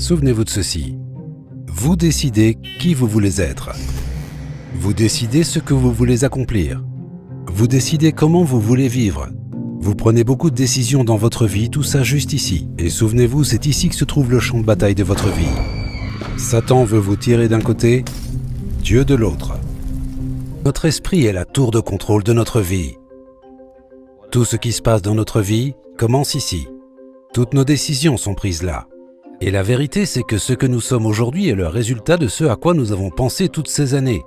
Souvenez-vous de ceci. Vous décidez qui vous voulez être. Vous décidez ce que vous voulez accomplir. Vous décidez comment vous voulez vivre. Vous prenez beaucoup de décisions dans votre vie, tout ça juste ici. Et souvenez-vous, c'est ici que se trouve le champ de bataille de votre vie. Satan veut vous tirer d'un côté, Dieu de l'autre. Notre esprit est la tour de contrôle de notre vie. Tout ce qui se passe dans notre vie commence ici. Toutes nos décisions sont prises là. Et la vérité, c'est que ce que nous sommes aujourd'hui est le résultat de ce à quoi nous avons pensé toutes ces années.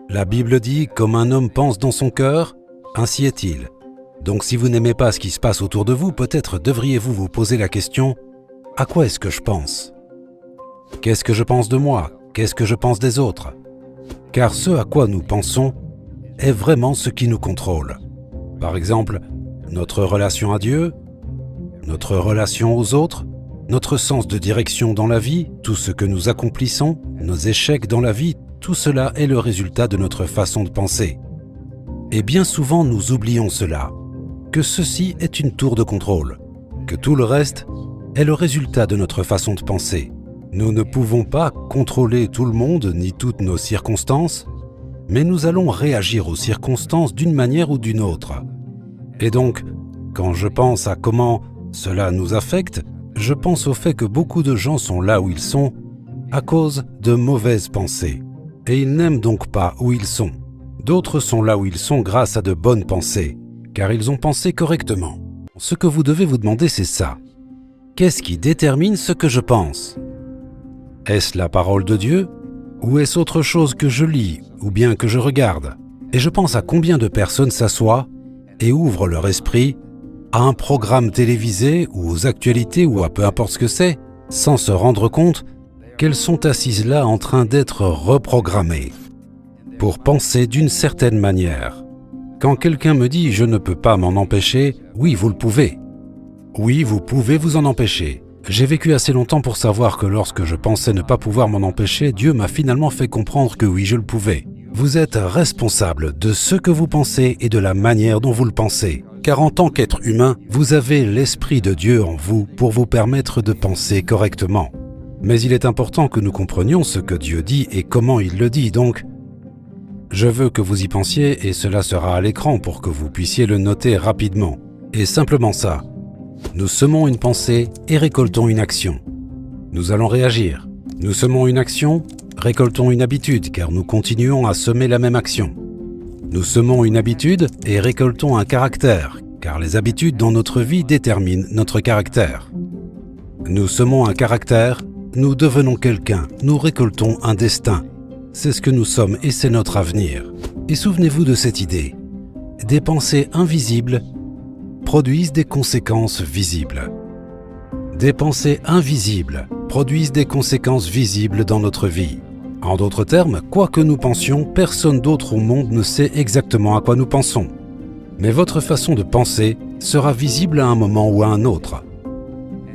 La Bible dit « Comme un homme pense dans son cœur, ainsi est-il ». Donc si vous n'aimez pas ce qui se passe autour de vous, peut-être devriez-vous vous poser la question « À quoi est-ce que je pense ? Qu'est-ce que je pense de moi ? Qu'est-ce que je pense des autres ?» Car ce à quoi nous pensons est vraiment ce qui nous contrôle. Par exemple, notre relation à Dieu, notre relation aux autres, notre sens de direction dans la vie, tout ce que nous accomplissons, nos échecs dans la vie, tout cela est le résultat de notre façon de penser. Et bien souvent nous oublions cela, que ceci est une tour de contrôle, que tout le reste est le résultat de notre façon de penser. Nous ne pouvons pas contrôler tout le monde ni toutes nos circonstances, mais nous allons réagir aux circonstances d'une manière ou d'une autre. Et donc, quand je pense à comment cela nous affecte, je pense au fait que beaucoup de gens sont là où ils sont à cause de mauvaises pensées. Et ils n'aiment donc pas où ils sont. D'autres sont là où ils sont grâce à de bonnes pensées, car ils ont pensé correctement. Ce que vous devez vous demander, c'est ça. Qu'est-ce qui détermine ce que je pense ? Est-ce la parole de Dieu ? Ou est-ce autre chose que je lis ou bien que je regarde ? Et je pense à combien de personnes s'assoient et ouvrent leur esprit à un programme télévisé ou aux actualités ou à peu importe ce que c'est, sans se rendre compte qu'elles sont assises là en train d'être reprogrammées pour penser d'une certaine manière. Quand quelqu'un me dit « je ne peux pas m'en empêcher », oui, vous le pouvez. Oui, vous pouvez vous en empêcher. J'ai vécu assez longtemps pour savoir que lorsque je pensais ne pas pouvoir m'en empêcher, Dieu m'a finalement fait comprendre que oui, je le pouvais. Vous êtes responsable de ce que vous pensez et de la manière dont vous le pensez. Car en tant qu'être humain, vous avez l'Esprit de Dieu en vous pour vous permettre de penser correctement. Mais il est important que nous comprenions ce que Dieu dit et comment il le dit, donc je veux que vous y pensiez et cela sera à l'écran pour que vous puissiez le noter rapidement. Et simplement ça. Nous semons une pensée et récoltons une action. Nous allons réagir. Nous semons une action, récoltons une habitude, car nous continuons à semer la même action. Nous semons une habitude et récoltons un caractère, car les habitudes dans notre vie déterminent notre caractère. Nous semons un caractère, nous devenons quelqu'un, nous récoltons un destin. C'est ce que nous sommes et c'est notre avenir. Et souvenez-vous de cette idée. Des pensées invisibles produisent des conséquences visibles. Des pensées invisibles produisent des conséquences visibles dans notre vie. En d'autres termes, quoi que nous pensions, personne d'autre au monde ne sait exactement à quoi nous pensons. Mais votre façon de penser sera visible à un moment ou à un autre.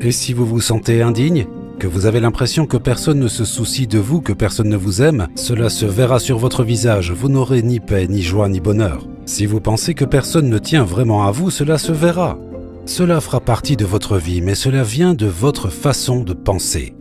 Et si vous vous sentez indigne, que vous avez l'impression que personne ne se soucie de vous, que personne ne vous aime, cela se verra sur votre visage, vous n'aurez ni paix, ni joie, ni bonheur. Si vous pensez que personne ne tient vraiment à vous, cela se verra. Cela fera partie de votre vie, mais cela vient de votre façon de penser.